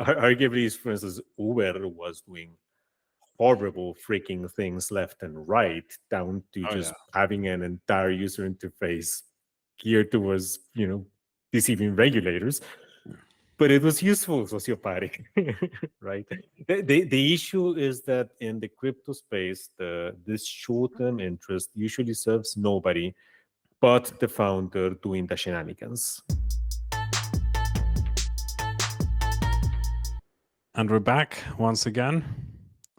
arguably, for instance, Uber was doing horrible freaking things left and right, down to Oh just yeah. having an entire user interface geared towards, deceiving regulators. But it was useful, sociopathic, right? The issue is that in the crypto space, this short-term interest usually serves nobody but the founder doing the shenanigans. And we're back once again.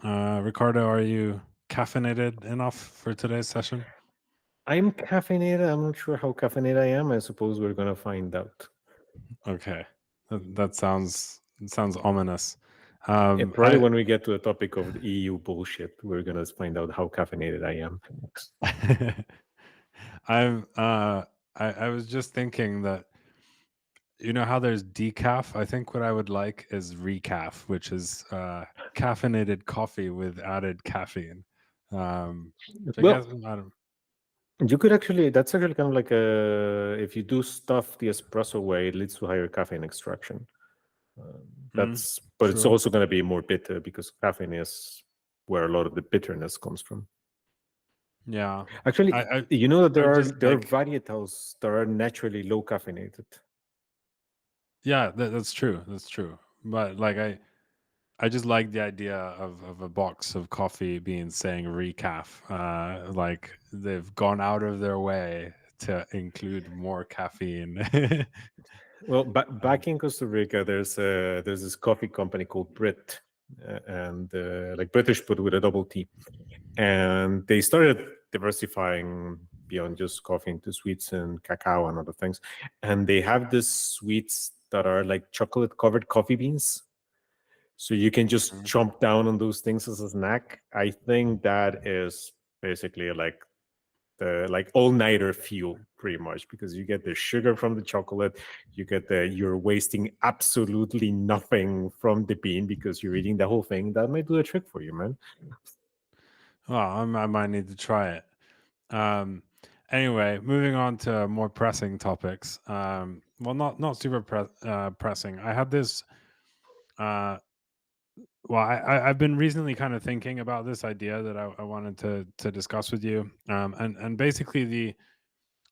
Ricardo, are you caffeinated enough for today's session? I'm caffeinated. I'm not sure how caffeinated I am. I suppose we're gonna find out. Okay, that sounds ominous. And probably I when we get to the topic of the EU bullshit, we're gonna find out how caffeinated I am. I'm I was just thinking that you know how there's decaf. I think what I would like is recaf, which is caffeinated coffee with added caffeine. Which I guess Well, I don't. you could actually. That's actually kind of like if you do stuff the espresso way, it leads to higher caffeine extraction. But it's True. also going to be more bitter because caffeine is where a lot of the bitterness comes from. Yeah. Actually, I you know that I there would are just there are like varietals that are naturally low caffeinated. yeah, that's true. That's true. But like I just like the idea of a box of coffee being saying recaf. Like they've gone out of their way to include more caffeine. Well, Um, back in Costa Rica, there's this coffee company called Brit, and like British but with a double T, and they started diversifying beyond just coffee into sweets and cacao and other things, and they have these sweets that are like chocolate covered coffee beans. So you can just mhm. chomp down on those things as a snack. I think that is basically like the like all-nighter fuel pretty much because you get the sugar from the chocolate, you get the you're wasting absolutely nothing from the bean because you're eating the whole thing. That might do a trick for you, man. Well, I might need to try it. Um, anyway, moving on to more pressing topics. Well, not super pressing. I had this. Uh, well, I've been recently kind of thinking about this idea that I wanted to discuss with you. And basically the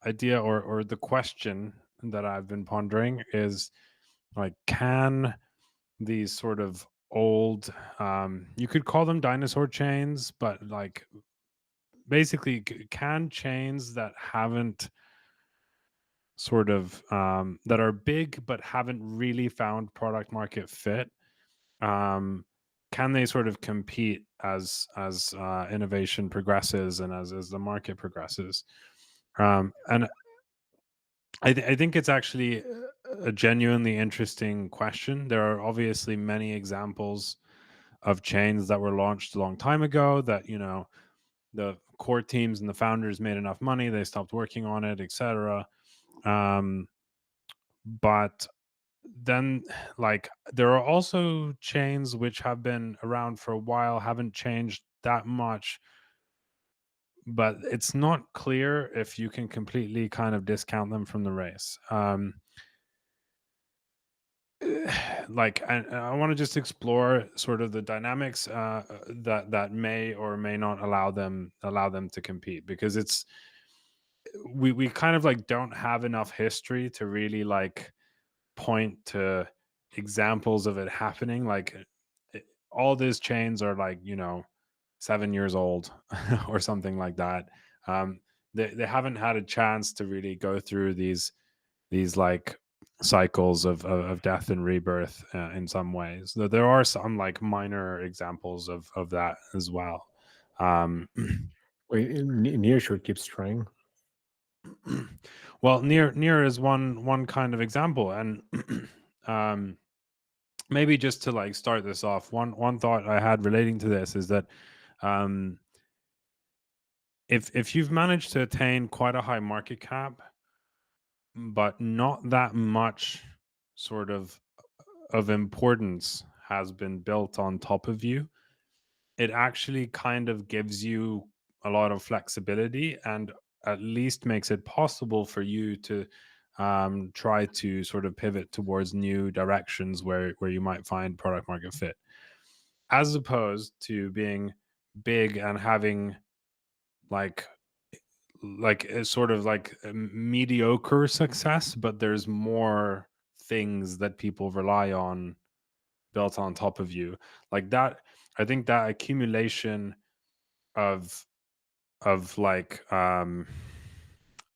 idea or the question that I've been pondering is like, can these sort of old, you could call them dinosaur chains, but like basically, can chains that haven't sort of that are big but haven't really found product market fit, um, can they sort of compete as innovation progresses and as the market progresses? And I think it's actually a genuinely interesting question. There are obviously many examples of chains that were launched a long time ago that the core teams and the founders made enough money, they stopped working on it, etc. Um, but then, like, there are also chains which have been around for a while, haven't changed that much, but it's not clear if you can completely kind of discount them from the race. Like, and I want to just explore sort of the dynamics that may or may not allow them to compete, because we kind of like don't have enough history to really like point to examples of it happening. Like all these chains are like 7 years old or something like that. Um, they haven't had a chance to really go through these like cycles of death and rebirth in some ways. Though there are some like minor examples of that as well. Um, Wait, Nearshore keeps trying. well, near is one kind of example, and um, maybe just to like start this off, one thought I had relating to this is that um, if you've managed to attain quite a high market cap, but not that much sort of importance has been built on top of you, it actually kind of gives you a lot of flexibility and at least makes it possible for you to try to sort of pivot towards new directions where you might find product market fit, as opposed to being big and having like a sort of like a mediocre success, but there's more things that people rely on built on top of you, like that. I think that accumulation of like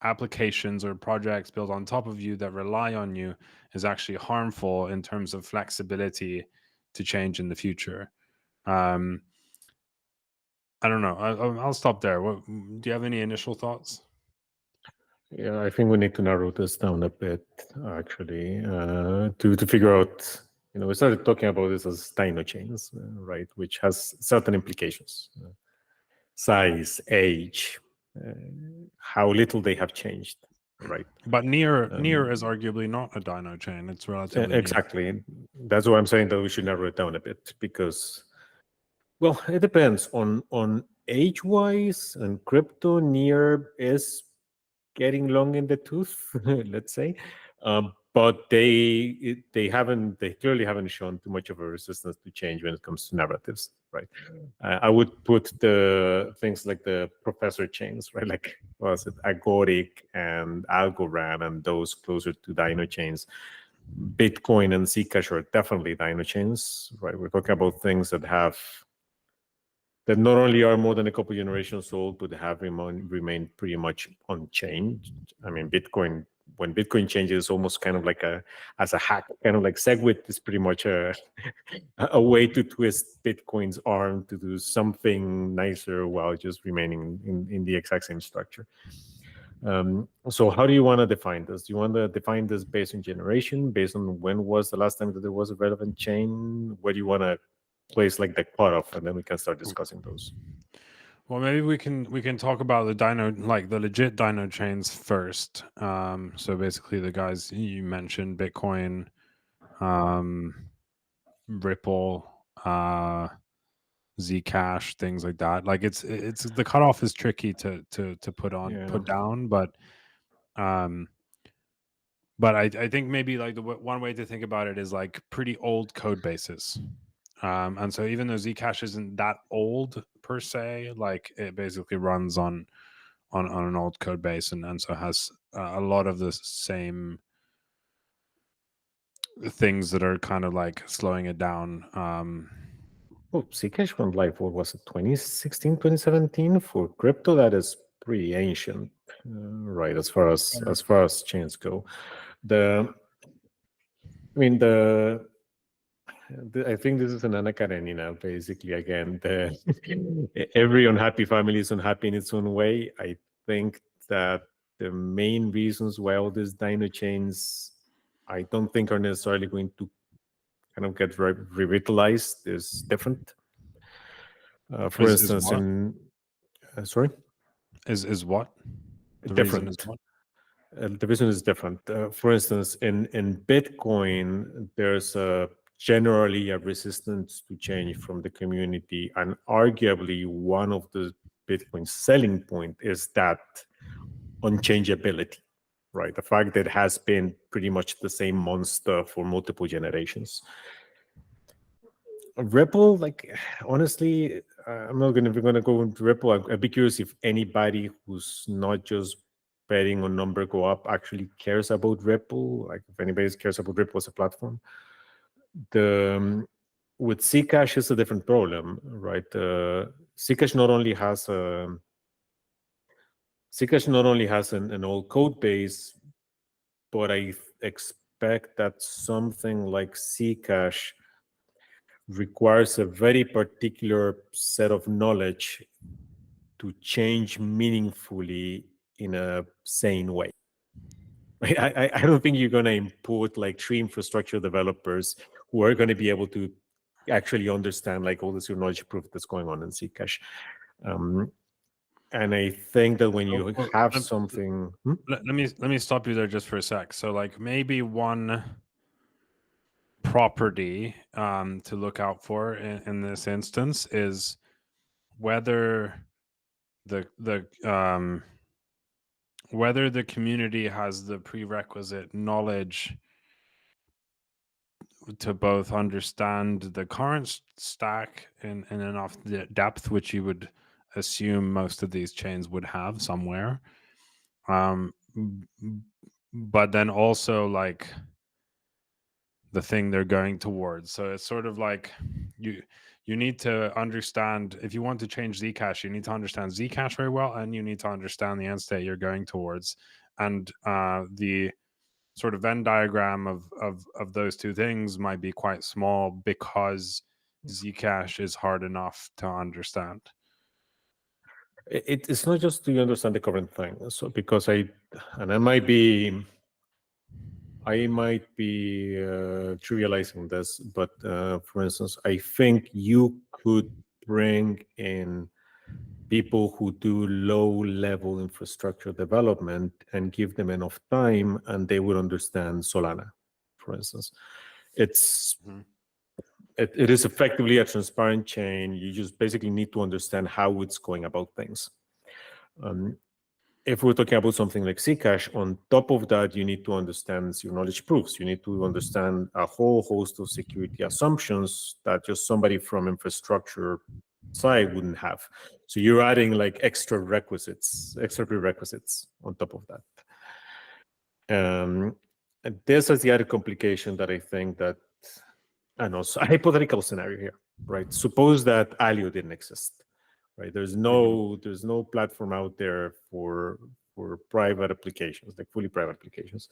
applications or projects built on top of you that rely on you is actually harmful in terms of flexibility to change in the future. um I don't know. I'll stop there. Do you have any initial thoughts? Yeah, I think we need to narrow this down a bit, actually, to figure out. We started talking about this as Dinochains, right, which has certain implications: size, age, how little they have changed, right? But near Um, is arguably not a dino chain. It's relatively new. exactly. That's why I'm saying that we should narrow it down a bit, because, well, it depends on age-wise, and crypto near is getting long in the tooth, let's say. But they clearly haven't shown too much of a resistance to change when it comes to narratives, right? I would put the things like the professor chains, right? Like, what was it, Agoric and Algorand, and those closer to Dinochains. Bitcoin and Zcash are definitely Dinochains, right? We're talking about things that not only are more than a couple generations old, but have remained pretty much unchanged. I mean, when Bitcoin changes, almost kind of like as a hack, kind of like SegWit is pretty much a way to twist Bitcoin's arm to do something nicer while just remaining in the exact same structure. So how do you want to define this? Do you want to define this based on generation, based on when was the last time that there was a relevant chain? Where do you want to place like the cutoff, and then we can start discussing those? Well, maybe we can talk about the legit dino chains first. So basically, the guys you mentioned, Bitcoin, Ripple, Zcash, things like that. Like it's the cutoff is tricky to Yeah. put down, um, but I think maybe like one way to think about it is like pretty old code bases. And so even though Zcash isn't that old per se, like it basically runs on an old code base, and so has a lot of the same things that are kind of like slowing it down. Oh, Zcash went live, what was it, 2016, 2017? For crypto, that is pretty ancient, right? As far as chains go, I mean, I think this is an Anna Karenina, basically. Again, every unhappy family is unhappy in its own way. I think that the main reasons why all these dino chains, I don't think, are necessarily going to kind of get revitalized is different. For Is instance, what sorry, is what the reason is different. what? The reason is different. For instance, in Bitcoin, there's generally a resistance to change from the community, and arguably one of the Bitcoin selling point is that unchangeability, right? The fact that it has been pretty much the same monster for multiple generations. Ripple, like, honestly, I'm not gonna go into Ripple. I'd be curious if anybody who's not just betting on number go up actually cares about Ripple. Like, if anybody cares about Ripple as a platform. With Zcash, it's a different problem, right? Zcash not only has an old code base, but I expect that something like Zcash requires a very particular set of knowledge to change meaningfully in a sane way. I don't think you're going to import like 3 infrastructure developers who are going to be able to actually understand like all this knowledge proof that's going on in Zcash. And I think that when you have something, Let me stop you there just for a sec. So like maybe one property to look out for in this instance is whether the whether the community has the prerequisite knowledge to both understand the current stack in enough depth, which you would assume most of these chains would have somewhere. But then also like the thing they're going towards. So it's sort of like you need to understand, if you want to change Zcash, you need to understand Zcash very well, and you need to understand the end state you're going towards. And the sort of Venn diagram of those two things might be quite small because Zcash is hard enough to understand. It's not just to understand the current thing. So because I might be trivializing this, but for instance, I think you could bring in people who do low-level infrastructure development and give them enough time, and they would understand Solana, for instance. It is effectively a transparent chain. You just basically need to understand how it's going about things. If we're talking about something like Zcash, on top of that, you need to understand zero knowledge proofs. You need to understand a whole host of security assumptions that just somebody from infrastructure side wouldn't have. So you're adding like extra prerequisites on top of that. And this is the other complication that I think that, I know, so a hypothetical scenario here, right? Suppose that Alio didn't exist, right? There's no platform out there for private applications, like fully private applications.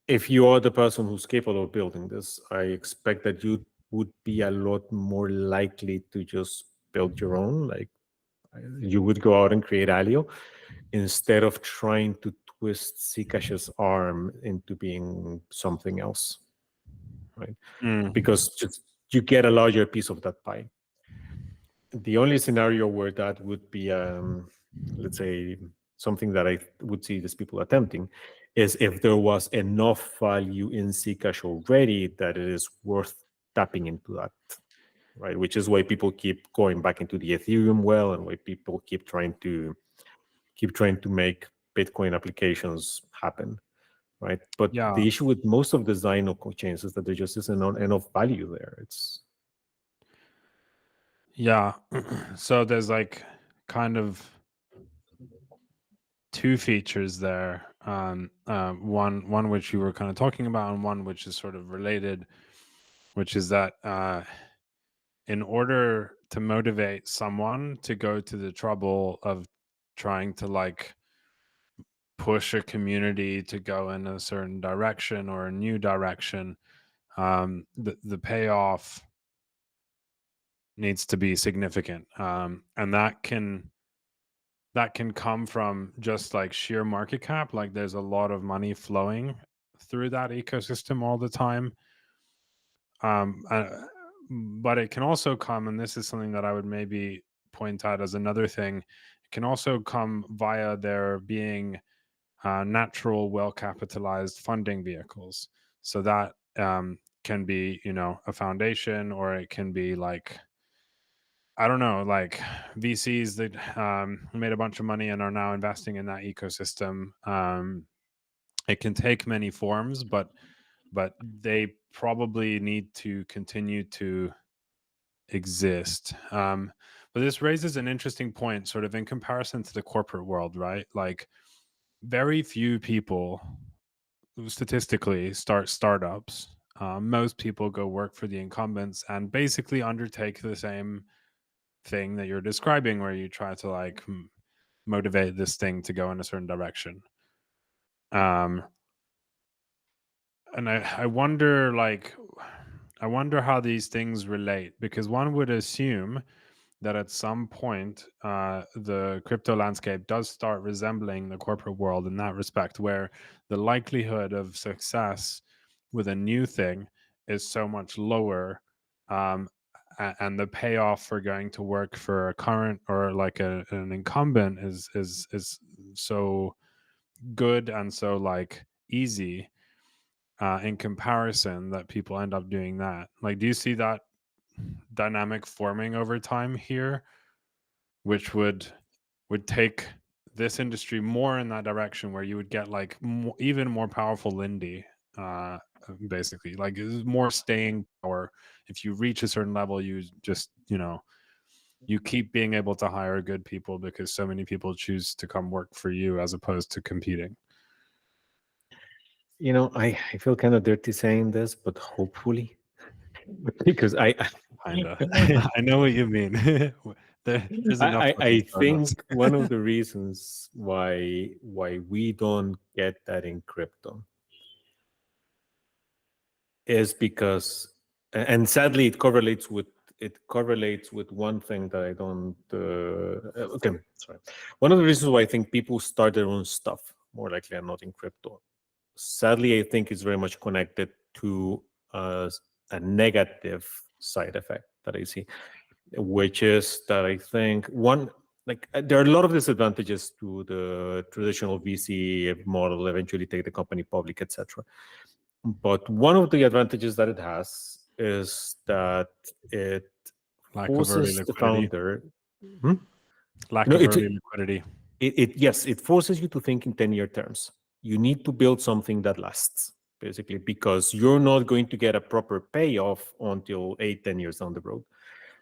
If you are the person who's capable of building this, I expect that you would be a lot more likely to just build your own. Like you would go out and create Alio instead of trying to twist Zcash's arm into being something else, right? Because just you get a larger piece of that pie. The only scenario where that would be, let's say, something that I would see these people attempting is if there was enough value in Zcash already that it is worth tapping into that, right? Which is why people keep going back into the Ethereum well, and why people keep trying to make Bitcoin applications happen, right? But the issue with most of the Dinochain chains is that there just isn't enough value there. So there's like kind of two features there. One which you were kind of talking about, and one which is sort of related, which is that in order to motivate someone to go to the trouble of trying to like push a community to go in a certain direction or a new direction, the payoff needs to be significant, and that can come from just like sheer market cap. Like there's a lot of money flowing through that ecosystem all the time. But it can also come, and this is something that I would maybe point out as another thing, it can also come via there being natural, well-capitalized funding vehicles. So that can be, a foundation, or it can be like, I don't know, like VCs that made a bunch of money and are now investing in that ecosystem. It can take many forms, but they probably need to continue to exist. But this raises an interesting point, sort of in comparison to the corporate world, right? Like very few people statistically start startups. Most people go work for the incumbents and basically undertake the same thing that you're describing, where you try to like motivate this thing to go in a certain direction. And I wonder how these things relate, because one would assume that at some point the crypto landscape does start resembling the corporate world in that respect, where the likelihood of success with a new thing is so much lower, and the payoff for going to work for a current or like an incumbent is so good and so like easy in comparison, that people end up doing that. Like, do you see that dynamic forming over time here, which would take this industry more in that direction where you would get like even more powerful Lindy, basically like more staying power. If you reach a certain level, you just you keep being able to hire good people because so many people choose to come work for you as opposed to competing. I feel kind of dirty saying this, but hopefully, because Kinda. I know what you mean. There's enough I startups. think one of the reasons why we don't get that in crypto is because, and sadly, it correlates with one thing that I don't. Okay, sorry. One of the reasons why I think people start their own stuff more likely than not in crypto. Sadly, I think it's very much connected to a negative side effect that I see, which is that I think one, like there are a lot of disadvantages to the traditional VC model, eventually take the company public, etc. But one of the advantages that it has is that it Lack of early forces the liquidity. founder. Hmm? Lack No, of early liquidity. yes, it forces you to think in 10-year terms. You need to build something that lasts, basically, because you're not going to get a proper payoff until 8, 10 years down the road,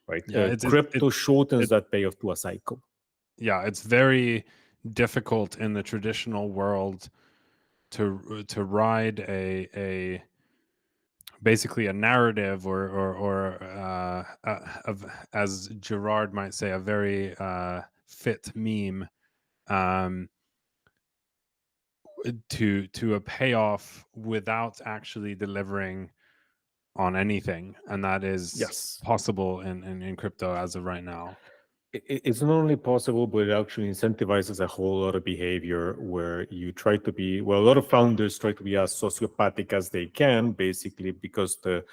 right? Yeah, Crypto shortens it that payoff to a cycle. yeah, it's very difficult in the traditional world to ride a basically a narrative of, as Gerard might say, a very fit meme um, to a payoff without actually delivering on anything, and that is Yes. possible in crypto as of right now. It's not only possible, but it actually incentivizes a whole lot of behavior where you try to be, well, a lot of founders try to be as sociopathic as they can, basically, because the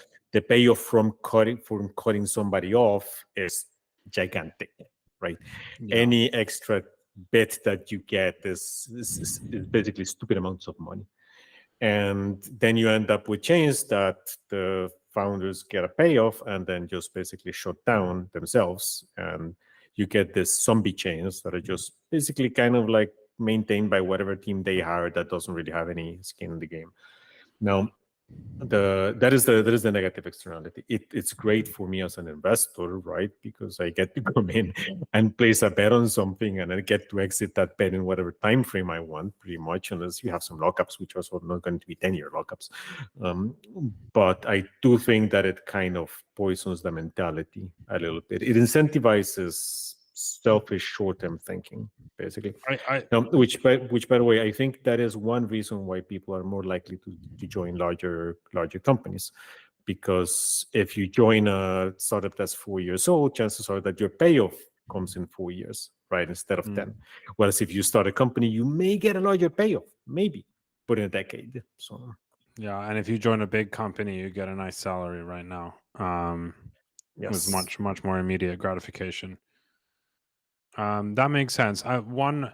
payoff from cutting somebody off is gigantic, right? Yeah. Any extra bit that you get is basically stupid amounts of money. And then you end up with chains that the founders get a payoff and then just basically shut down themselves. And you get this zombie chains that are just basically kind of like maintained by whatever team they hire that doesn't really have any skin in the game. Now, that is the negative externality. It's great for me as an investor, right? Because I get to come in and place a bet on something, and I get to exit that bet in whatever time frame I want, pretty much, unless you have some lockups, which are sort of not going to be 10-year lockups. But I do think that it kind of poisons the mentality a little bit. It incentivizes selfish short-term thinking, basically. I Which by the way, I think that is one reason why people are more likely to join larger companies, because if you join a startup that's 4 years old, chances are that your payoff comes in 4 years, right, instead of 10. Whereas if you start a company, you may get a larger payoff, maybe, but in a decade. So yeah, and if you join a big company, you get a nice salary right now. With yes, much more immediate gratification. That makes sense. One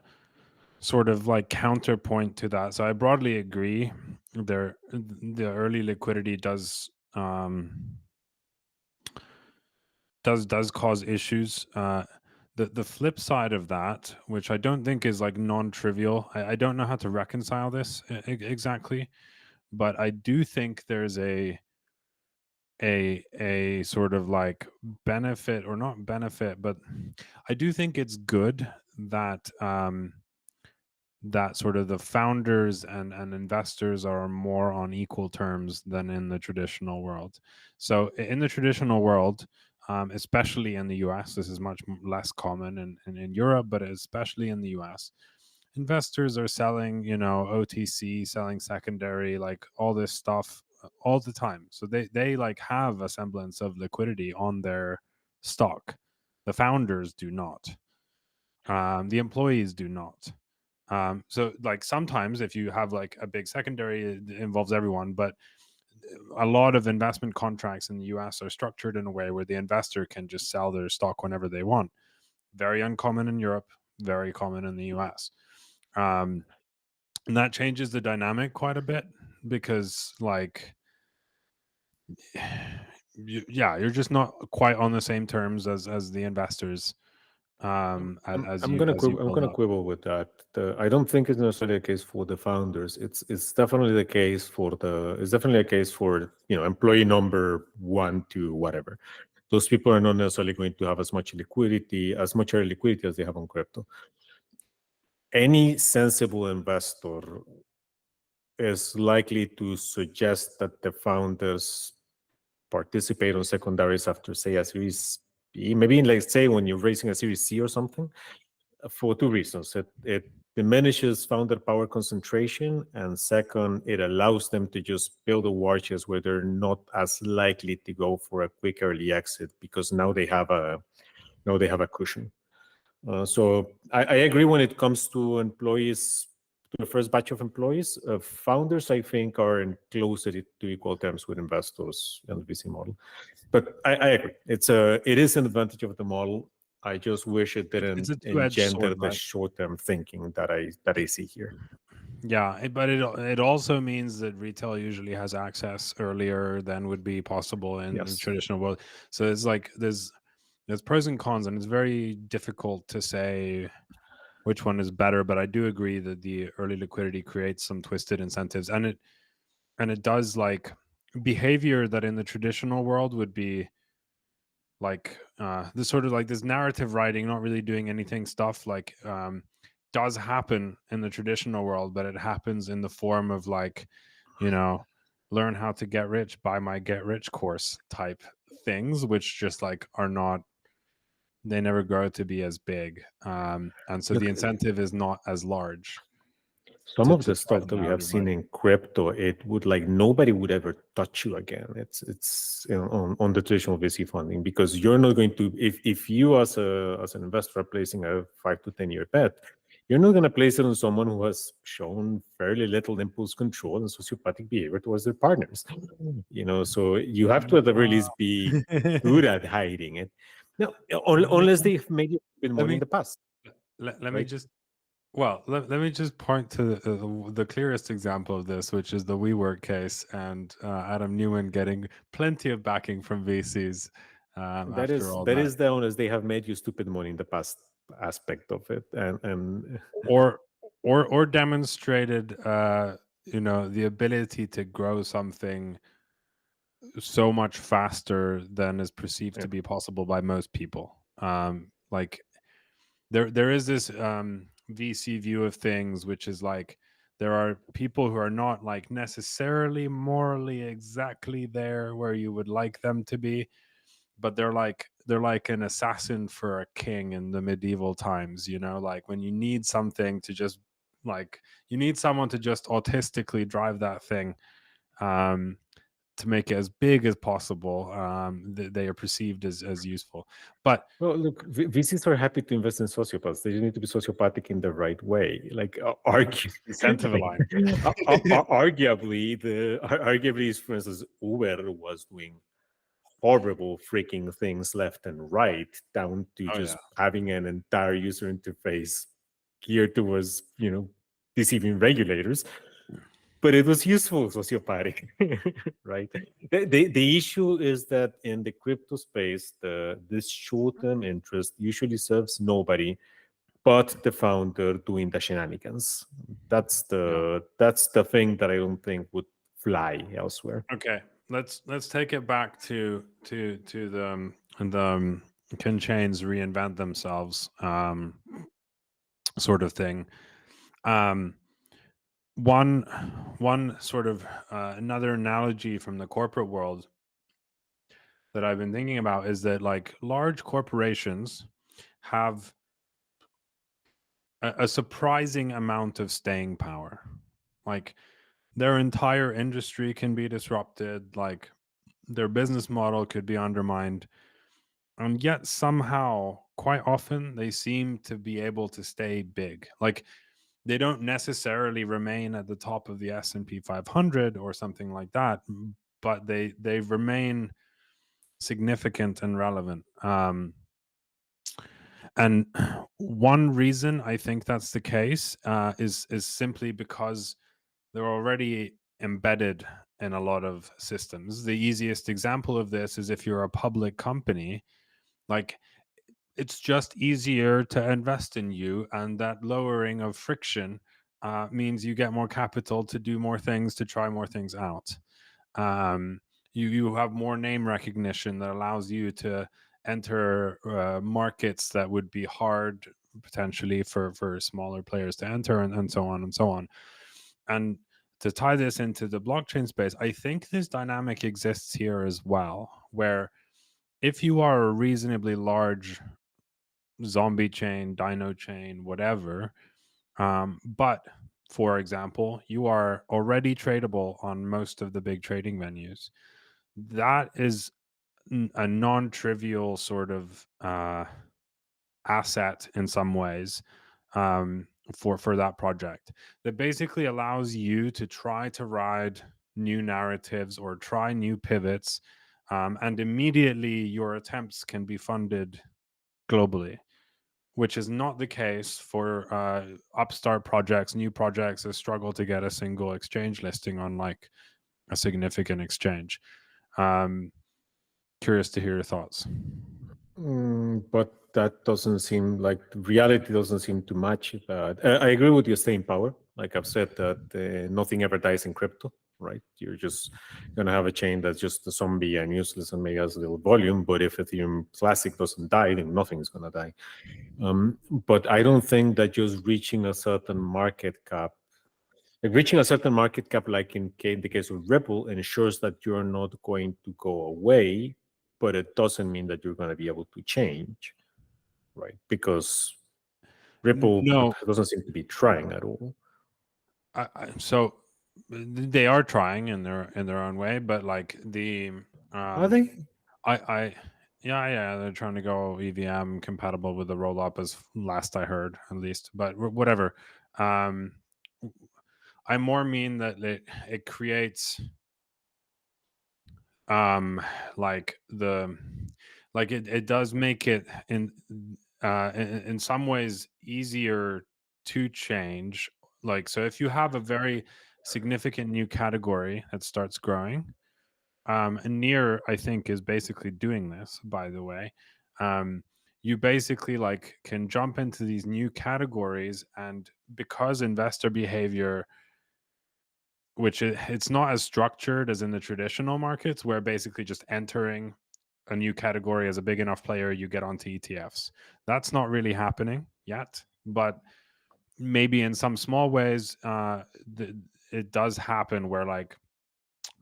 sort of like counterpoint to that. So I broadly agree. The early liquidity does cause issues. The flip side of that, which I don't think is like non-trivial. I don't know how to reconcile this exactly, but I do think there's a sort of like benefit, or not benefit, but I do think it's good that that sort of the founders and investors are more on equal terms than in the traditional world. So in the traditional world, especially in the US, this is much less common in Europe, but especially in the US, investors are selling, OTC, selling secondary, like all this stuff all the time. So they like have a semblance of liquidity on their stock. The founders do not. The employees do not. So like sometimes if you have like a big secondary, it involves everyone, but a lot of investment contracts in the US are structured in a way where the investor can just sell their stock whenever they want. Very uncommon in Europe, very common in the US. And that changes the dynamic quite a bit because like you're just not quite on the same terms as the investors. as I'm you gonna I'm build gonna up. quibble with that. I don't think it's necessarily a case for the founders. It's definitely the case for it's definitely a case for employee number 1 to whatever. Those people are not necessarily going to have as much higher liquidity as they have on crypto. Any sensible investor is likely to suggest that the founders participate on secondaries after, say, a Series B. Maybe, like, say, when you're raising a Series C or something, for two reasons. It diminishes founder power concentration, and second, it allows them to just build a war chest where they're not as likely to go for a quick early exit because now they have a cushion. So I agree when it comes to employees, to the first batch of employees. Founders, I think, are in closer to equal terms with investors in the VC model. But I agree. It is an advantage of the model. I just wish it It's didn't a two-edged engender sword, the right? short-term thinking that I see here. Yeah, but it also means that retail usually has access earlier than would be possible in the Yes. traditional world. So it's like there's pros and cons, and it's very difficult to say which one is better. But I do agree that the early liquidity creates some twisted incentives, and it does, like, behavior that in the traditional world would be like this sort of like this narrative writing, not really doing anything stuff, like does happen in the traditional world, but it happens in the form of, like, you know, learn how to get rich, buy my get rich course type things, which just like are not, they never grow to be as big. And so the Look, incentive is not as large some to of the try stuff the that we have narrative seen writing. in crypto, it would, like, nobody would ever touch you again. It's on the traditional VC funding, because you're not going to, if you as an investor are placing a 5 to 10 year bet, you're not going to place it on someone who has shown fairly little impulse control and sociopathic behavior towards their partners. So you have to at the very least be good at hiding it. No, let me unless they've made you been let money in me the past, let me right? just Well, let me just point to the clearest example of this, which is the WeWork case, and Adam Newman getting plenty of backing from VCs That after is all that that, is the honest. They have made you stupid money in the past aspect of it, and or or demonstrated, the ability to grow something so much faster than is perceived yeah. to be possible by most people. Like, there is this VC view of things, which is like there are people who are not, like, necessarily morally exactly there where you would like them to be, but they're like an assassin for a king in the medieval times, like when you need something to just, like, you need someone to just autistically drive that thing, um to make it as big as possible. They are perceived as useful, but Well, look, VCs are happy to invest in sociopaths. They just need to be sociopathic in the right way. Like, argue, incentive aligned. arguably, arguably, for instance, Uber was doing horrible freaking things left and right, down to Oh yeah. just having an entire user interface geared towards deceiving regulators. But it was useful sociopathic, right? The issue is that in the crypto space, this short-term interest usually serves nobody but the founder doing the shenanigans. That's Yeah. the thing that I don't think would fly elsewhere. Okay, let's take it back to the can chains reinvent themselves, sort of thing. Um, one one sort of another analogy from the corporate world that I've been thinking about is that, like, large corporations have a surprising amount of staying power. Like, their entire industry can be disrupted, like their business model could be undermined, and yet somehow quite often they seem to be able to stay big. Like, they don't necessarily remain at the top of the S&P 500 or something like that, but they remain significant and relevant. And one reason I think that's the case is simply because they're already embedded in a lot of systems. The easiest example of this is if you're a public company. Like, it's just easier to invest in you, and that lowering of friction means you get more capital to do more things, to try more things out. um, you have more name recognition that allows you to enter markets that would be hard potentially for smaller players to enter, and so on and so on. And to tie this into the blockchain space, I think this dynamic exists here as well, where if you are a reasonably large zombie chain, dino chain, whatever, but for example, you are already tradable on most of the big trading venues, that is a non-trivial sort of asset in some ways, for that project, that basically allows you to try to ride new narratives or try new pivots, and immediately your attempts can be funded globally, which is not the case for upstart projects, new projects that struggle to get a single exchange listing on like a significant exchange. Curious to hear your thoughts. But that doesn't seem like reality doesn't seem to match that. I agree with your staying power. Like I've said, that nothing ever dies in crypto, right? You're just gonna have a chain that's just a zombie and useless and maybe has a little volume. But if Ethereum Classic doesn't die, then nothing's gonna die. But I don't think that just reaching a certain market cap, like in the case of Ripple, ensures that you're not going to go away, but it doesn't mean that you're going to be able to change, right? Because Ripple No, doesn't seem to be trying at all. so they are trying in their own way, but like the Are they? I yeah, they're trying to go EVM compatible with the roll up, as last I heard, at least. But whatever. Um, I more mean that it creates like the like it does make it in some ways easier to change. Like, so if you have a very significant new category that starts growing, and Near, I think, is basically doing this, by the way. You basically like can jump into these new categories, and because investor behavior, which it's not as structured as in the traditional markets, where basically just entering a new category as a big enough player, you get onto ETFs. That's not really happening yet, but maybe in some small ways, it does happen where like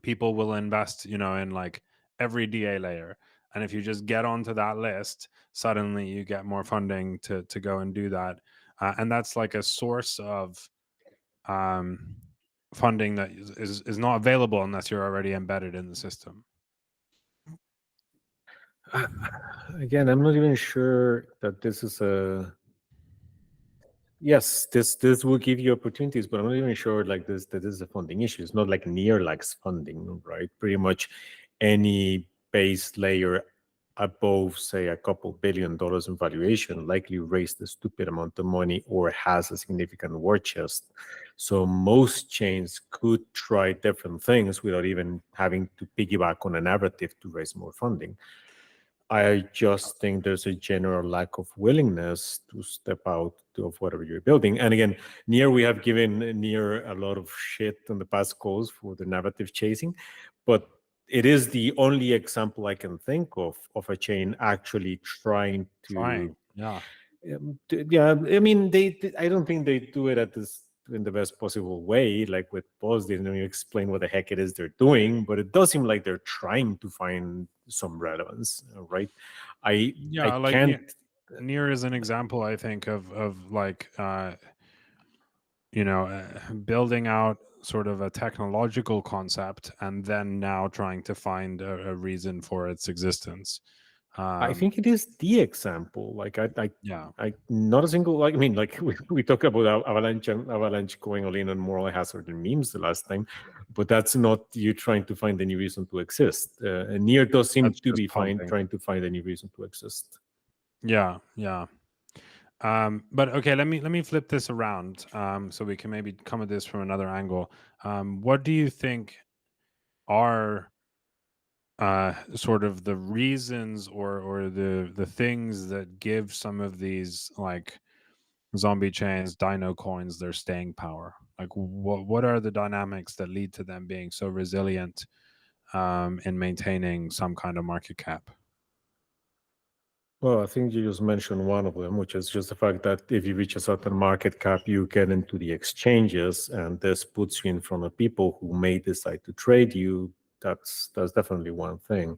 people will invest, in like every DA layer. And if you just get onto that list, suddenly you get more funding to go and do that. And that's like a source of um, funding that is not available unless you're already embedded in the system. Again, I'm not even sure that this is a. Yes, this will give you opportunities, but I'm not even sure like that this is a funding issue. It's not like Near likes funding, right? Pretty much any base layer above, say, a couple $1 billion in valuation likely raised a stupid amount of money or has a significant war chest. So most chains could try different things without even having to piggyback on a narrative to raise more funding. I just think there's a general lack of willingness to step out of whatever you're building. And again, we have given Near a lot of shit on the past calls for the narrative chasing, but it is the only example I can think of a chain actually trying to. Yeah. Yeah, I mean, I don't think they do it in the best possible way. Like with Pause, they don't explain what the heck it is they're doing, but it does seem like they're trying to find some relevance, right? I Yeah, like can't. Near is an example, I think, of like building out sort of a technological concept and then now trying to find a reason for its existence. I think it is the example. Like Yeah. not a single like. I mean, like we talked about Avalanche going all in on moral hazard and memes the last time, but that's not you trying to find any reason to exist. And Near does seem That's to just be pumping. trying to find any reason to exist. Yeah, yeah. But okay, let me flip this around, so we can maybe come at this from another angle. What do you think are sort of the reasons or the things that give some of these like zombie chains, dino coins, their staying power? Like, what are the dynamics that lead to them being so resilient in maintaining some kind of market cap? Well, I think you just mentioned one of them, which is just the fact that if you reach a certain market cap, you get into the exchanges, and this puts you in front of people who may decide to trade you. That's definitely one thing.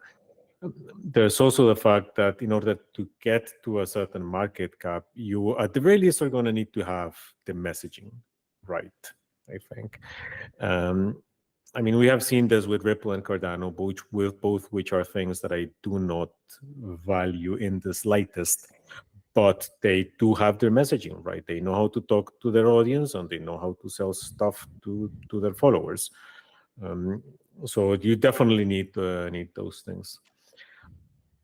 There's also the fact that in order to get to a certain market cap, you at the very least are going to need to have the messaging right, I think. Um, I mean, we have seen this with Ripple and Cardano, both which are things that I do not value in the slightest, but they do have their messaging right. They know how to talk to their audience and they know how to sell stuff to their followers. So you definitely need those things.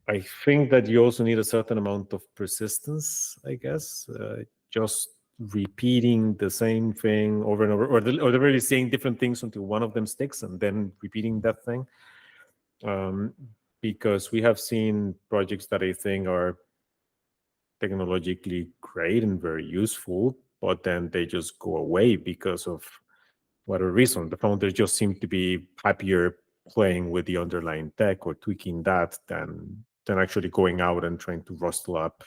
I think that you also need a certain amount of persistence, I guess. Just repeating the same thing over and over, or the really saying different things until one of them sticks, and then repeating that thing. Because we have seen projects that I think are technologically great and very useful, but then they just go away because of whatever reason. The founders just seem to be happier playing with the underlying tech or tweaking that than actually going out and trying to rustle up,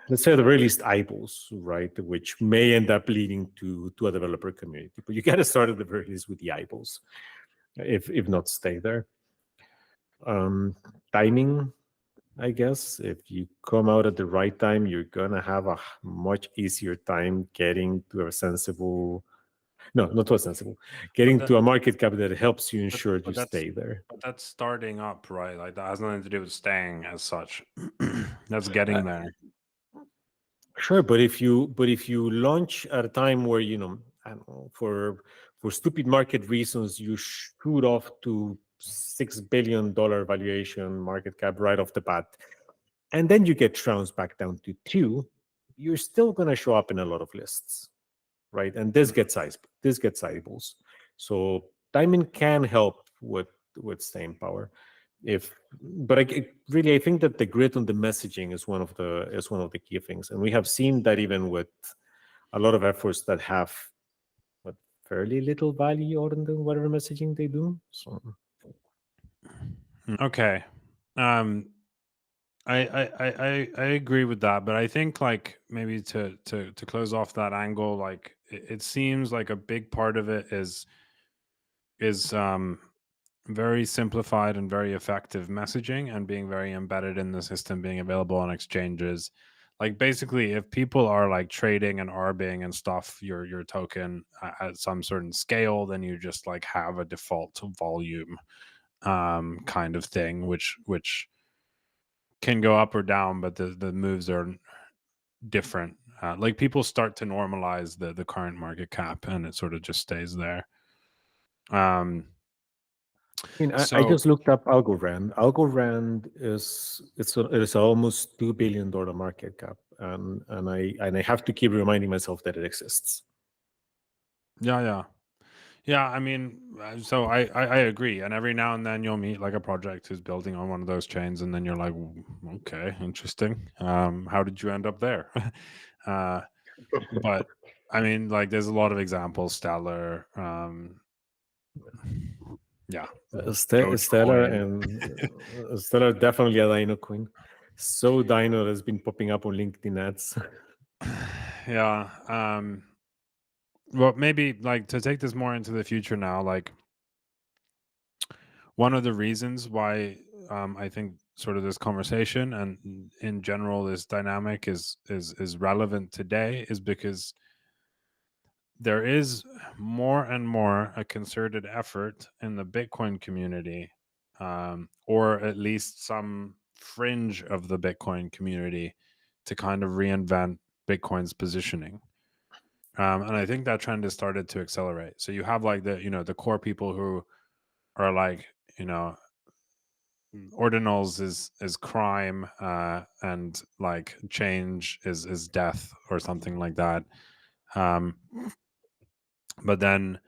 let's say at the very least, eyeballs, right? Which may end up leading to a developer community. But you got to start at the very least with the eyeballs, if not stay there. Timing, I guess. If you come out at the right time, you're gonna have a much easier time getting to a sensible. No, not to a sensible. Getting to a market cap that helps you ensure you stay there. But that's starting up, right? Like that has nothing to do with staying as such. That's getting there. Sure, but if you launch at a time where I don't know, for stupid market reasons you shoot off to $6 billion valuation market cap right off the bat, and then you get trounced back down to 2, you're still going to show up in a lot of lists, right? And this gets eyeballs. So timing can help with staying power. But I think that the grit on the messaging is one of the key things, and we have seen that even with a lot of efforts that have fairly little value other than whatever messaging they do. So okay, I agree with that, but I think like maybe to close off that angle, like it seems like a big part of it is very simplified and very effective messaging and being very embedded in the system, being available on exchanges. Like basically, if people are like trading and arbing and stuff your token at some certain scale, then you just like have a default volume kind of thing, which can go up or down, but the moves are different. Like people start to normalize the current market cap, and it sort of just stays there. I So just looked up Algorand. Algorand is almost $2 billion market cap, and I have to keep reminding myself that it exists. yeah. I mean, so I agree. And every now and then you'll meet like a project who's building on one of those chains, and then you're like, okay, interesting. How did you end up there? But I mean, like, there's a lot of examples. Stellar, yeah, Stellar Dogecoin. and Stellar definitely a Dinocoin. So Dino has been popping up on LinkedIn ads. Yeah. Well, maybe like to take this more into the future now, like one of the reasons why I think sort of this conversation and in general this dynamic is relevant today is because there is more and more a concerted effort in the Bitcoin community, or at least some fringe of the Bitcoin community, to kind of reinvent Bitcoin's positioning. And I think that trend has started to accelerate. So you have like the core people who are like, ordinals is crime, and like change is death or something like that. But then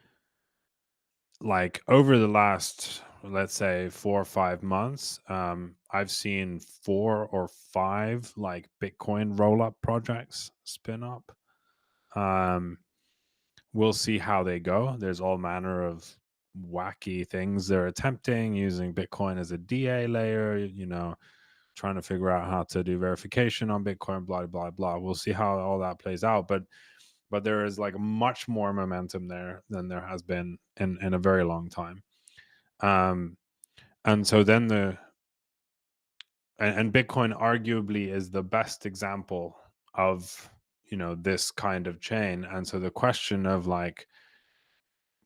like over the last let's say 4 or 5 months, I've seen 4 or 5 like Bitcoin roll-up projects spin up. We'll see how they go. There's all manner of wacky things they're attempting, using Bitcoin as a DA layer, trying to figure out how to do verification on Bitcoin, blah, blah, blah. We'll see how all that plays out. But there is like much more momentum there than there has been in a very long time. And so then and Bitcoin arguably is the best example of, this kind of chain. And so the question of like,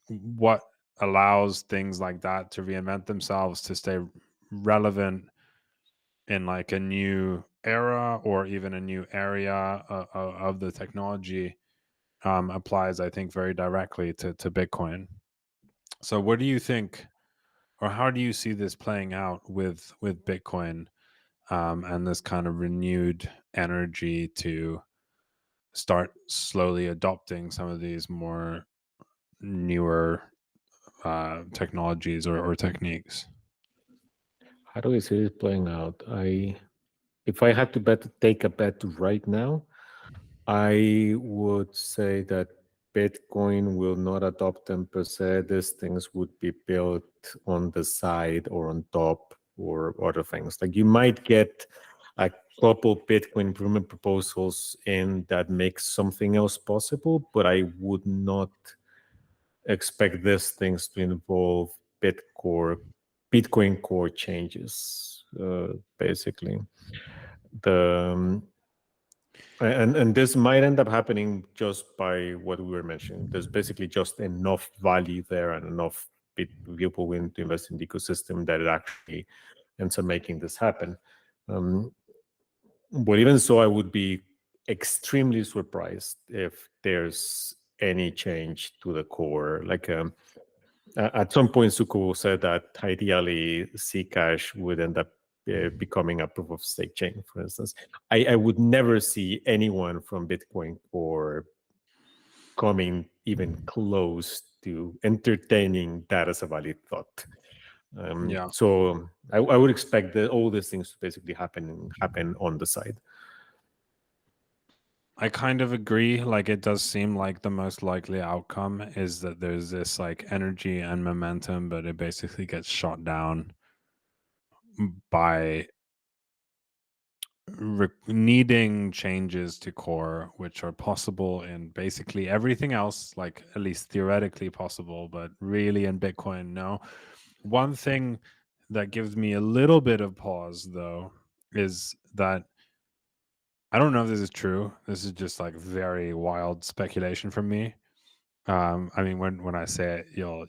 what allows things like that to reinvent themselves, to stay relevant in like a new era or even a new area of the technology, applies, I think, very directly to Bitcoin. So what do you think, or how do you see this playing out with Bitcoin, and this kind of renewed energy to start slowly adopting some of these more newer technologies or techniques? How do I see this playing out? If I had to take a bet right now, I would say that Bitcoin will not adopt them per se. These things would be built on the side or on top or other things. Like you might get a couple Bitcoin improvement proposals in that makes something else possible, but I would not expect these things to involve Bitcoin core changes, basically. And this might end up happening just by what we were mentioning. There's basically just enough value there and enough people willing to invest in the ecosystem that it actually ends up making this happen. But even so, I would be extremely surprised if there's any change to the core. Like at some point, Suko said that ideally Zcash would end up becoming a proof of stake chain, for instance. I would never see anyone from Bitcoin Core coming even close to entertaining that as a valid thought. Yeah. So I would expect that all these things to basically happen on the side. I kind of agree. Like, it does seem like the most likely outcome is that there's this like energy and momentum, but it basically gets shot down by needing changes to core, which are possible in basically everything else, like at least theoretically possible, but really in Bitcoin, no. One thing that gives me a little bit of pause, though, is that I don't know if this is true. This is just like very wild speculation from me. I mean, when I say it, you'll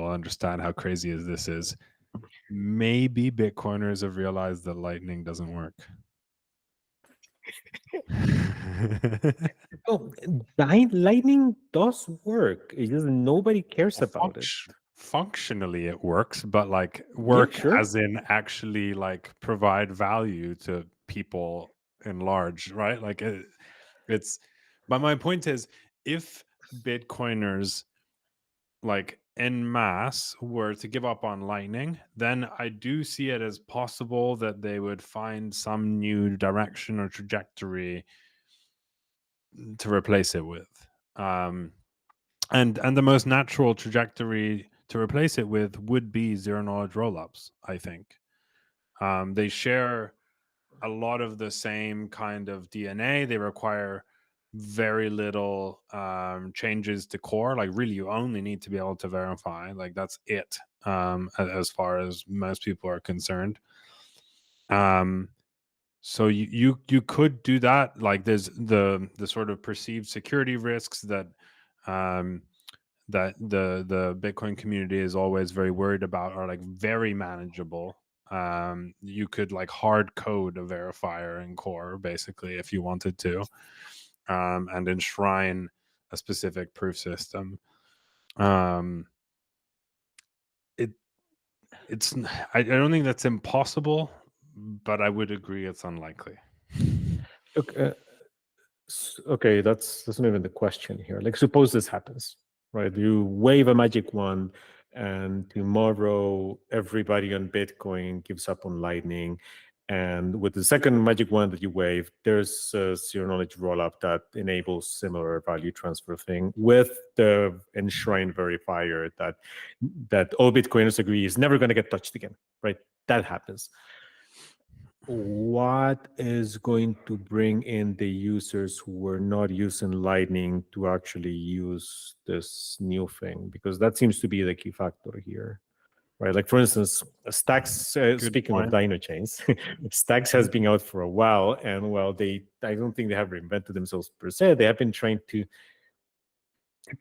understand how crazy this is. Maybe Bitcoiners have realized that Lightning doesn't work. Oh, Lightning does work. It's just nobody cares about it. Functionally, it works, but like Yeah, work sure. as in actually like provide value to people in large, right? Like it's. But my point is, if Bitcoiners like en masse were to give up on Lightning, then I do see it as possible that they would find some new direction or trajectory to replace it with. And the most natural trajectory to replace it with would be zero knowledge rollups, I think. They share a lot of the same kind of DNA. They require very little changes to core. Like, really, you only need to be able to verify. Like, that's it, as far as most people are concerned. So you could do that. Like, there's the sort of perceived security risks that that the Bitcoin community is always very worried about are like very manageable. You could like hard code a verifier in core basically if you wanted to, and enshrine a specific proof system. It's I don't think that's impossible, but I would agree it's unlikely. Okay, that's not even the question here. Like, suppose this happens, right? You wave a magic wand, and tomorrow everybody on Bitcoin gives up on Lightning. And with the second magic wand that you wave, there's a zero knowledge rollup that enables similar value transfer thing with the enshrined verifier that all Bitcoiners agree is never going to get touched again, right? That happens. What is going to bring in the users who were not using Lightning to actually use this new thing? Because that seems to be the key factor here, right? Like, for instance, Stacks, Good speaking of point. Dinochains, Stacks has been out for a while, and while I don't think they have reinvented themselves per se, they have been trying to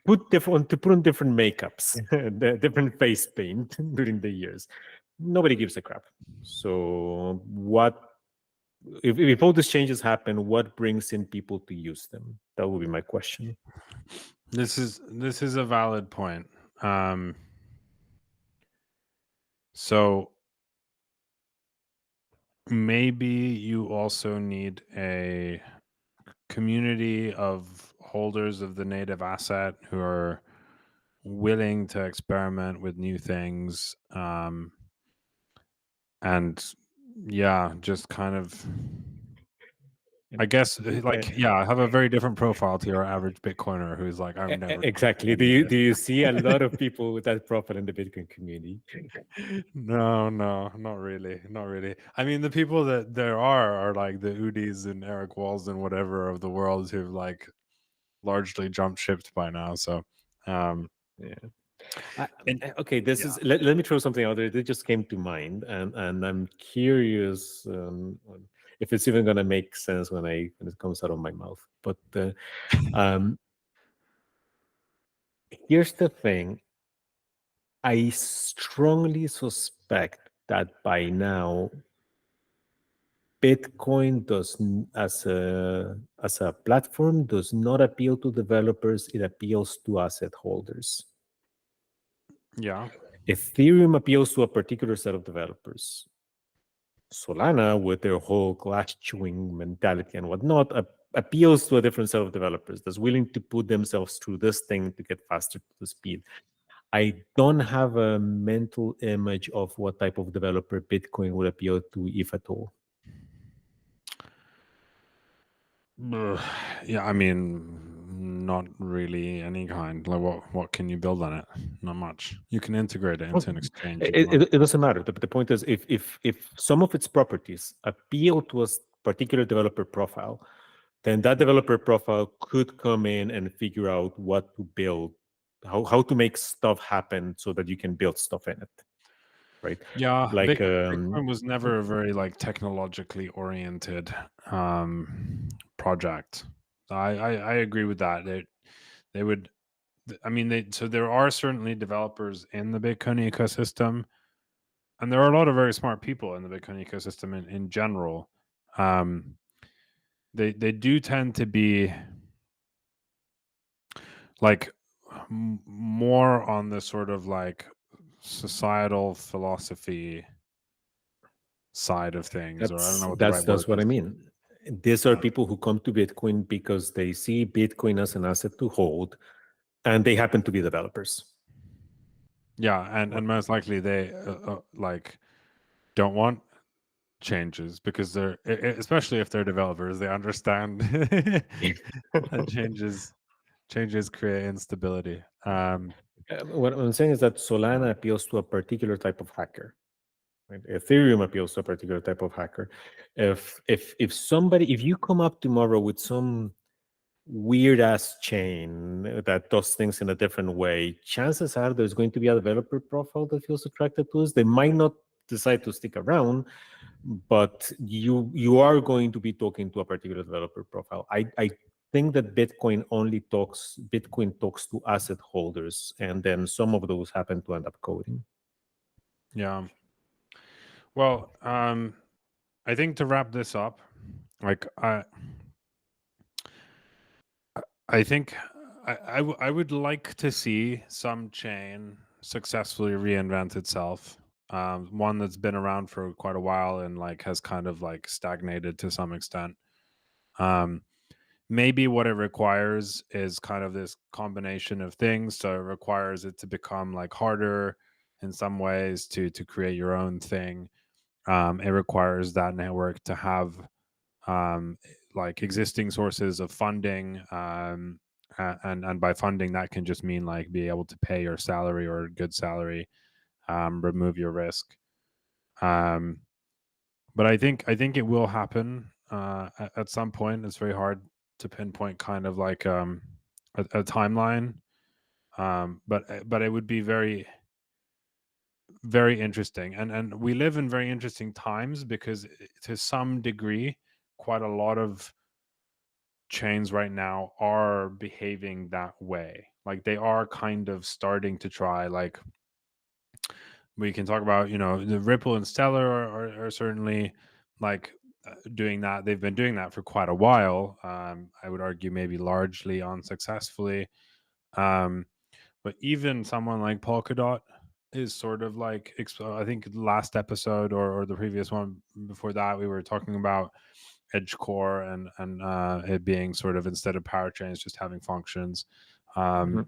put on different makeups, the different face paint during the years. Nobody gives a crap. So what if all these changes happen, what brings in people to use them? That would be my question. This is a valid point. So maybe you also need a community of holders of the native asset who are willing to experiment with new things, and yeah, just kind of, I guess, like, yeah, have a very different profile to your average Bitcoiner who's like, I'm never Exactly. touching any of Do you see a lot of people with that profile in the Bitcoin community? No, not really, not really. I mean, the people that there are like the Udis and Eric Walls and whatever of the world who've like largely jumped shipped by now. So, um, Yeah. and Okay, this yeah, is let me throw something out there that just came to mind, and I'm curious if it's even going to make sense when it comes out of my mouth. But um, here's the thing: I strongly suspect that by now Bitcoin as a platform does not appeal to developers; it appeals to asset holders. yeah, Ethereum appeals to a particular set of developers. Solana, with their whole glass chewing mentality and whatnot, appeals to a different set of developers that's willing to put themselves through this thing to get faster to the speed. I don't have a mental image of what type of developer Bitcoin would appeal to, if at all. Ugh, yeah. I mean, not really any kind. Like, what can you build on it? Not much. You can integrate it into an exchange if you want. It doesn't matter. The point is, if some of its properties appeal to a particular developer profile, then that developer profile could come in and figure out what to build, how to make stuff happen so that you can build stuff in it, right? Yeah, Like Bitcoin was never a very like technologically oriented project. I agree with that. They would. I mean, so there are certainly developers in the Bitcoin ecosystem, and there are a lot of very smart people in the Bitcoin ecosystem in general. Um, they do tend to be like more on the sort of like societal philosophy side of things, or I don't know what the right word that's what I is. mean. These are people who come to Bitcoin because they see Bitcoin as an asset to hold, and they happen to be developers. Yeah, and most likely they like don't want changes because especially if they're developers, they understand that changes create instability. What I'm saying is that Solana appeals to a particular type of hacker. Right? Ethereum appeals to a particular type of hacker. If you come up tomorrow with some weird ass chain that does things in a different way, chances are there's going to be a developer profile that feels attracted to us. They might not decide to stick around, but you are going to be talking to a particular developer profile. I think that Bitcoin talks to asset holders, and then some of those happen to end up coding. Yeah. Well, I think to wrap this up, like I think I would like to see some chain successfully reinvent itself. One that's been around for quite a while and like has kind of like stagnated to some extent. Um, maybe what it requires is kind of this combination of things. So it requires it to become like harder in some ways to create your own thing. It requires that network to have um, like existing sources of funding, and by funding that can just mean like be able to pay your salary or a good salary, remove your risk. Um, but I think it will happen at some point. It's very hard to pinpoint kind of like a timeline. But it would be very very interesting, and we live in very interesting times because to some degree, quite a lot of chains right now are behaving that way. Like they are kind of starting to try. Like we can talk about, the Ripple and Stellar are certainly like doing that. They've been doing that for quite a while. I would argue maybe largely unsuccessfully. Um, but even someone like Polkadot is sort of like, I think last episode or the previous one before that, we were talking about edge core and it being sort of, instead of power chains, just having functions. Mhm.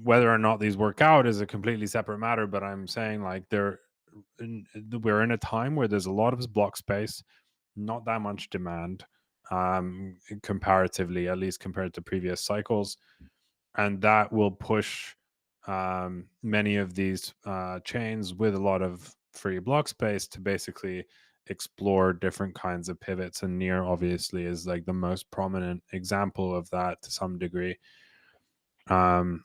Whether or not these work out is a completely separate matter, but I'm saying like we're in a time where there's a lot of block space, not that much demand, comparatively, at least compared to previous cycles, and that will push many of these chains with a lot of free block space to basically explore different kinds of pivots. And Near obviously is like the most prominent example of that to some degree. um,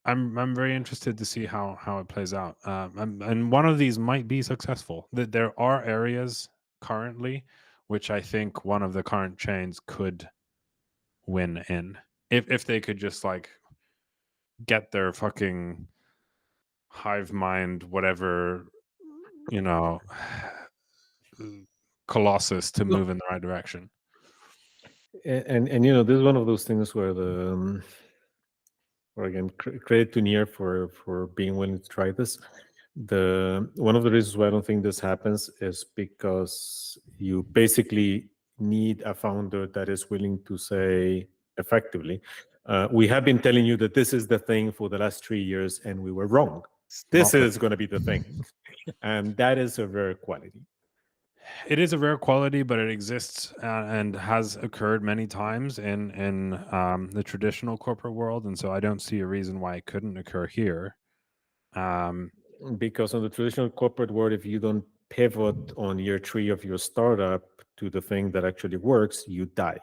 I'm very interested to see how it plays out, and one of these might be successful. That there are areas currently which I think one of the current chains could win in, if they could just like get their fucking hive mind, whatever, you know, colossus to No, move in the right direction. and this is one of those things where or again, credit to Nier for being willing to try this. The one of the reasons why I don't think this happens is because you basically need a founder that is willing to say effectively, we have been telling you that this is the thing for the last 3 years, and we were wrong. It's This not the is going to be the thing, and that is a rare quality. It is a rare quality, but it exists and has occurred many times in the traditional corporate world, and so I don't see a reason why it couldn't occur here. Um, Because on the traditional corporate world, if you don't pivot on year 3 of your startup to the thing that actually works, you die.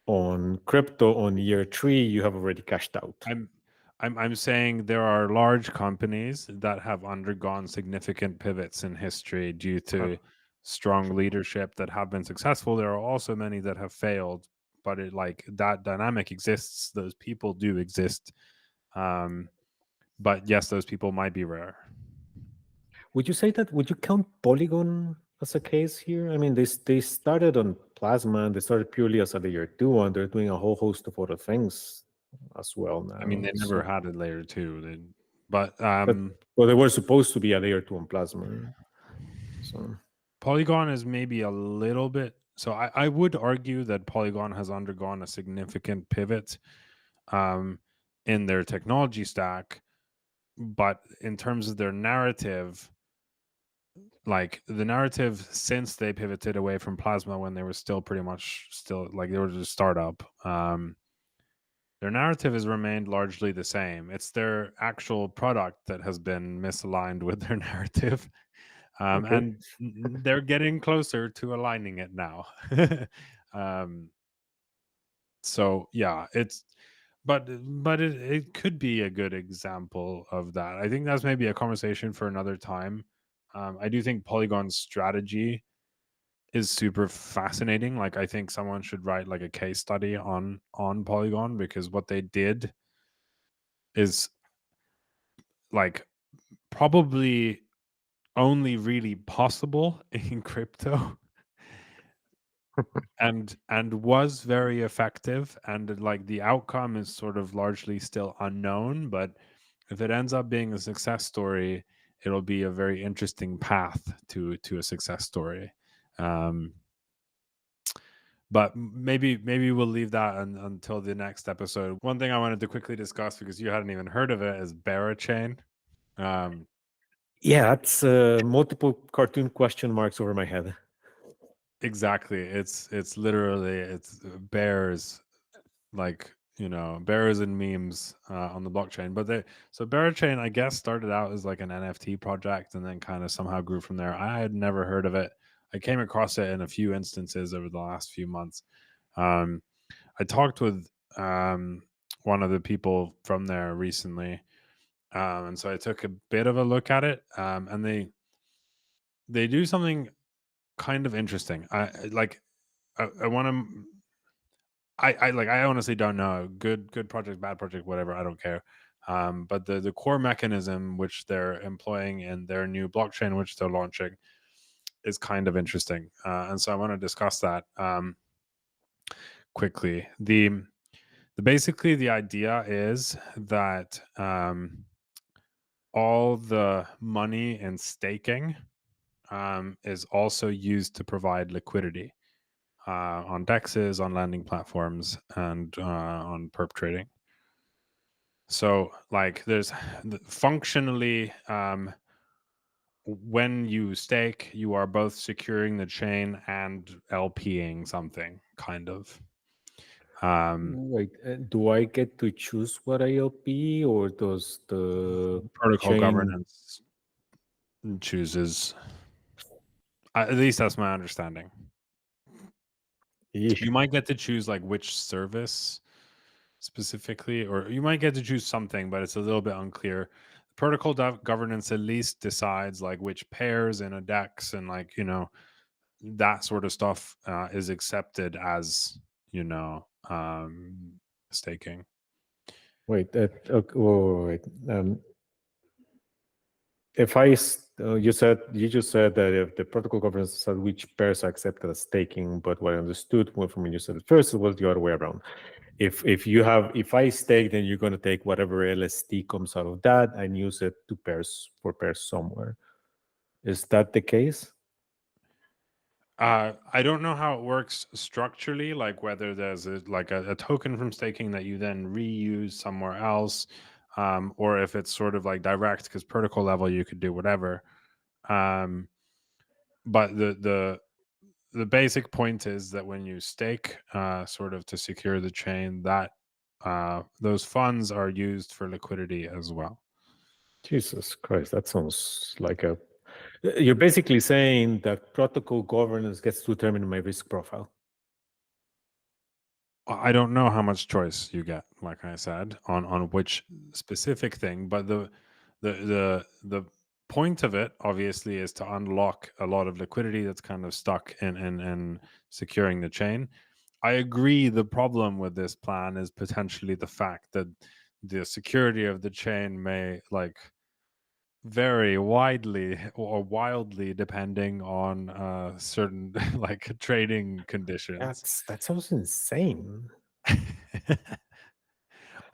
On crypto, on year 3, you have already cashed out. I'm I'm saying there are large companies that have undergone significant pivots in history due Uh, to strong leadership that have been successful. There are also many that have failed, but it like that dynamic exists. Those people do exist. Um, but yes, those people might be rare. Would you say that? Would you count Polygon as a case here? I mean, they started on Plasma, and they started purely as a layer 2, and they're doing a whole host of other things as well I mean, now. they never So, had a layer two. But but well, they were supposed to be a layer 2 on Plasma. So, Polygon is maybe a little bit. So I would argue that Polygon has undergone a significant pivot um, in their technology stack. But in terms of their narrative, like the narrative since they pivoted away from Plasma when they were still pretty much still like they were just a startup, their narrative has remained largely the same. It's their actual product that has been misaligned with their narrative. okay. And they're getting closer to aligning it now. um, so yeah, but it could be a good example of that. I think that's maybe a conversation for another time. I do think Polygon's strategy is super fascinating. Like I think someone should write like a case study on Polygon, because what they did is like probably only really possible in crypto, and was very effective, and like the outcome is sort of largely still unknown, but if it ends up being a success story, it'll be a very interesting path to a success story. um But maybe we'll leave that until the next episode. One thing I wanted to quickly discuss, because you hadn't even heard of it, is Berachain. Yeah, that's multiple cartoon question marks over my head. Exactly. It's literally it's bears, like, bears and memes on the blockchain. But so Berachain, I guess, started out as like an NFT project and then kind of somehow grew from there. I had never heard of it. I came across it in a few instances over the last few months. I talked with one of the people from there recently, and so I took a bit of a look at it, and they do something kind of interesting. I want to. I honestly don't know. Good project, bad project, whatever. I don't care. But the core mechanism which they're employing in their new blockchain, which they're launching, is kind of interesting. And so I want to discuss that quickly. Basically the idea is that all the money in staking is also used to provide liquidity on dexes, on landing platforms, and on perp trading. So, like, there's functionally, when you stake, you are both securing the chain and LPing something, kind of. Wait, do I get to choose what ILP, or does the Protocol chain? governance chooses. At least that's my understanding. Yeesh. You might get to choose like which service specifically, or you might get to choose something, but it's a little bit unclear. Protocol governance at least decides like which pairs in a dex and, like, that sort of stuff is accepted as, staking. Wait, okay, wait. If you just said that if the protocol governance said which pairs are accepted as staking, but what I understood from when you said it first, it was the other way around. If I stake, then you're going to take whatever LST comes out of that and use it to for pairs somewhere. Is that the case? I don't know how it works structurally, like whether there's a token from staking that you then reuse somewhere else, or if it's sort of like direct, because protocol level you could do whatever. But the basic point is that when you stake, sort of to secure the chain, that those funds are used for liquidity as well. Jesus Christ, that sounds like a. You're basically saying that protocol governance gets to determine my risk profile. I don't know how much choice you get, like I said, on which specific thing, but the point of it obviously is to unlock a lot of liquidity that's kind of stuck in securing the chain. I agree. The problem with this plan is potentially the fact that the security of the chain may vary widely or wildly depending on certain like trading conditions. That sounds insane.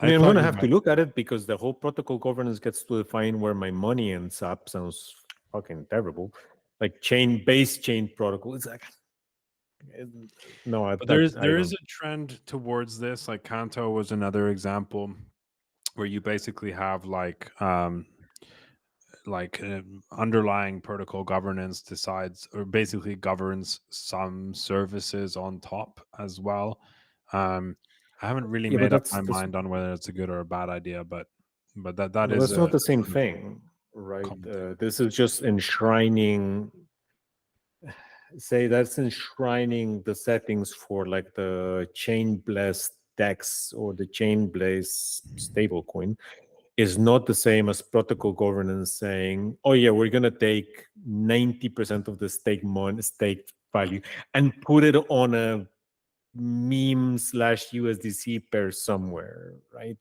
I I mean, I'm thought going to you have to might. look at it because the whole protocol governance gets to define where my money ends up. Sounds fucking terrible. Like base chain protocol. It's like, no, I But there is don't. a trend towards this. Like Kanto was another example where you basically have underlying protocol governance decides or basically governs some services on top as well. I haven't really Yeah, but made up my mind on whether it's a good or a bad idea, but that is that's a not the same sort of thing, right? common thing. This is just enshrining. Say that's enshrining the settings for like the chain blessed DEX or the chain blessed stablecoin is not the same as protocol governance saying, oh yeah, we're gonna take 90% of the stake value and put it on a meme/USDC pair somewhere, right?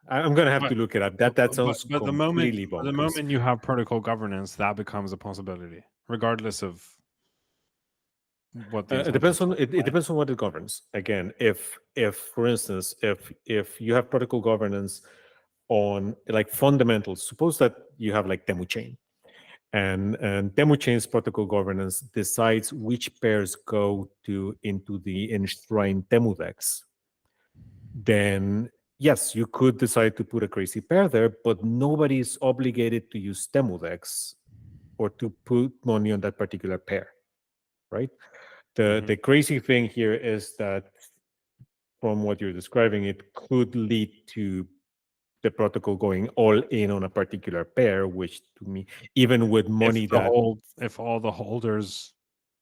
I'm gonna have But to look it up. but That but, sounds but the moment completely the bonkers. moment you have protocol governance, that becomes a possibility, regardless of what the It intentions depends on are. it depends on what it governs. Again, if for instance, if you have protocol governance on like fundamentals, suppose that you have like Teemu chain, and Dinochains protocol governance decides which pairs go into the enshrined Demudex, then yes, you could decide to put a crazy pair there, but nobody is obligated to use Demudex or to put money on that particular pair, right? The crazy thing here is that from what you're describing, it could lead to the protocol going all in on a particular pair, which to me, even with money that if all the holders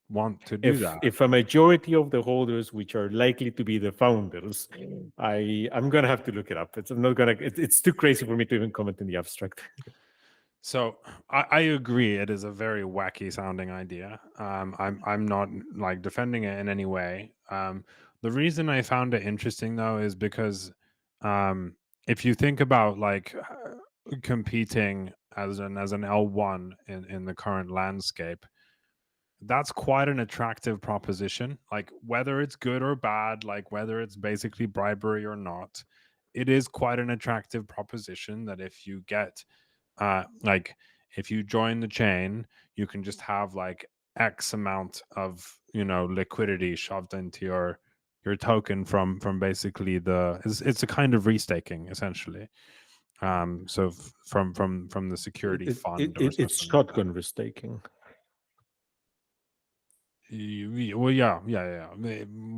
want to do if that. if a majority of the holders, which are likely to be the founders, I'm gonna have to look it up. I'm not gonna. It's too crazy for me to even comment in the abstract. So I agree. It is a very wacky sounding idea. I'm not like defending it in any way. The reason I found it interesting though is because if you think about like competing as an L1 in the current landscape, that's quite an attractive proposition. Like whether it's good or bad, like whether it's basically bribery or not, it is quite an attractive proposition that if you get like if you join the chain, you can just have like X amount of liquidity shoved into your token from basically it's a kind of restaking essentially. So from the security fund or It's something like that. shotgun restaking. Well, yeah.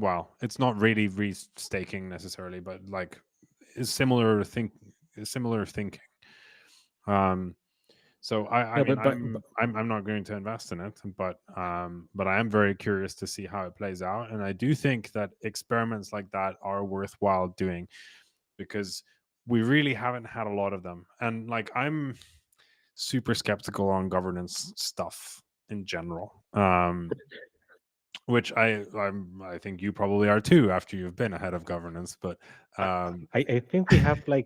Well, it's not really restaking necessarily, but like it's similar thinking. Um, so I No, mean, but I'm not going to invest in it, but I am very curious to see how it plays out, and I do think that experiments like that are worthwhile doing because we really haven't had a lot of them, and like I'm super skeptical on governance stuff in general. Which I think you probably are too after you've been a head of governance. But I think we have like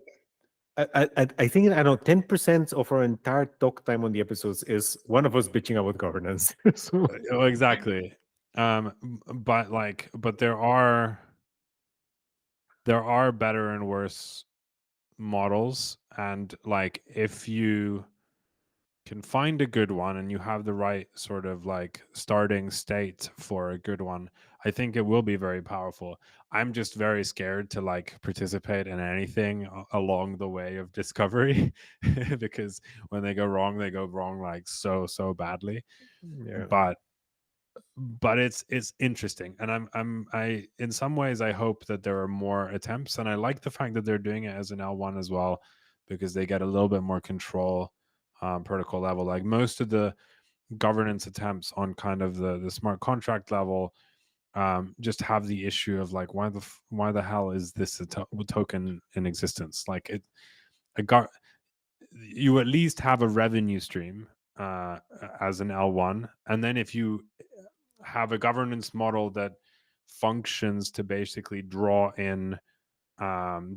I think I know 10% of our entire talk time on the episodes is one of us bitching about governance. So, exactly. But there are better and worse models, and like if you can find a good one and you have the right sort of like starting state for a good one, I think it will be very powerful. I'm just very scared to like participate in anything along the way of discovery because when they go wrong like so badly. yeah. But it's interesting, and I in some ways I hope that there are more attempts, and I like the fact that they're doing it as an L1 as well because they get a little bit more control protocol level. Like most of the governance attempts on kind of the smart contract level just have the issue of like why the hell is this a token in existence? Like you at least have a revenue stream as an L1, and then if you have a governance model that functions to basically draw in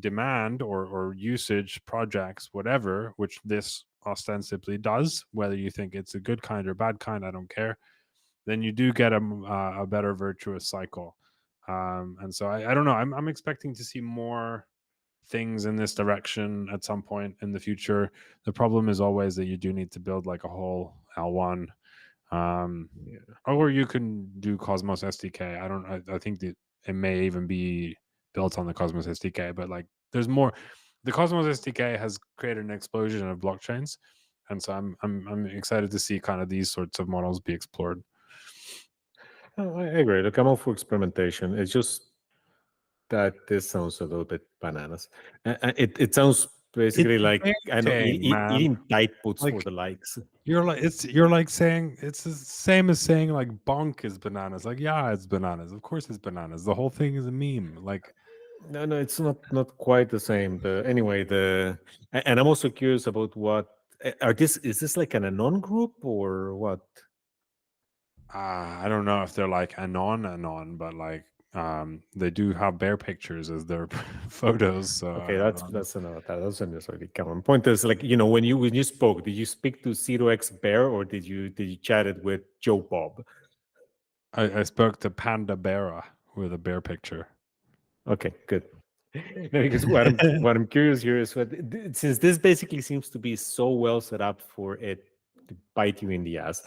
demand or usage projects, whatever, which this ostensibly does, whether you think it's a good kind or bad kind, I don't care, then you do get a better virtuous cycle. And so I don't know. I'm expecting to see more things in this direction at some point in the future. The problem is always that you do need to build like a whole L1. Yeah. Or you can do Cosmos SDK. I think that it may even be built on the Cosmos SDK, but like there's more. The Cosmos SDK has created an explosion of blockchains, and so I'm excited to see kind of these sorts of models be explored. Oh, I agree. Look, I'm all for experimentation. It's just that this sounds a little bit bananas. It sounds It's basically like I know Berachain, man. eating Tide Pods for Like the likes. you're like saying it's the same as saying like bonk is bananas. Like yeah, it's bananas. Of course it's bananas. The whole thing is a meme. Like No, it's not quite the same. Anyway, and I'm also curious about what are this is this like an anon group or what? I don't know if they're like anon, but like they do have bear pictures as their photos. So Okay, I don't know. that's another that doesn't necessarily count. Point is like when you spoke, did you speak to Zero X Bear or did you chat it with Joe Bob? I spoke to Panda Bera with a bear picture. Okay, good. No, because what I'm curious here is since this basically seems to be so well set up for it bite you in the ass.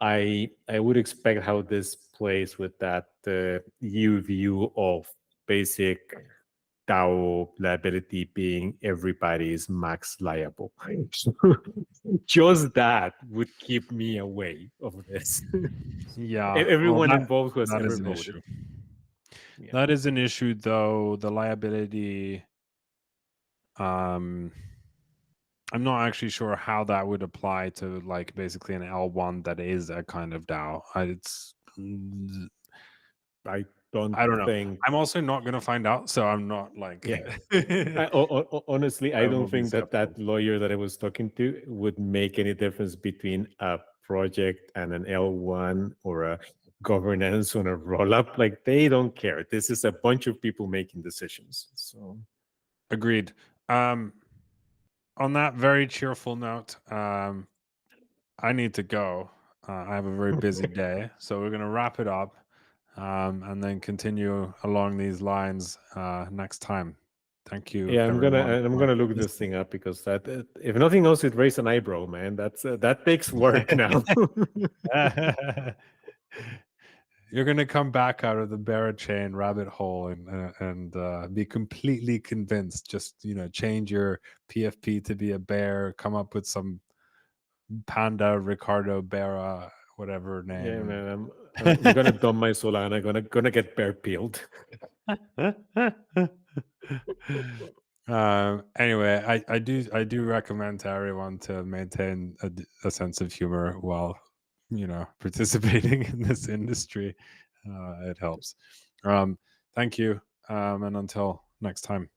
I would expect how this plays with that EU view of basic DAO liability being everybody is max liable. Just that would keep me away of this. Yeah, well, Everyone involved who has that ever is an voted. issue. Yeah. That is an issue, though. The liability. I'm not actually sure how that would apply to like basically an L1 that is a kind of DAO. I don't I don't know. think. I'm also not going to find out, so I'm not like. Yeah. Honestly, I I don't will be think that skeptical. that lawyer that I was talking to would make any difference between a project and an L1 or a governance on a roll up. Like they don't care. This is a bunch of people making decisions. So Agreed. On that very cheerful note, I need to go. I have a very busy day, so we're going to wrap it up and then continue along these lines next time. Thank you, yeah, everyone, I'm for gonna look this listening. thing up because if nothing else, it raised an eyebrow, man. That takes work now. You're gonna come back out of the Berachain rabbit hole and be completely convinced. Just change your PFP to be a bear. Come up with some panda Ricardo Bera whatever Yeah, name. man. I'm gonna dump my Solana. Gonna get bear peeled. Anyway, I do recommend to everyone to maintain a sense of humor while participating in this industry. It helps. Thank you, and until next time.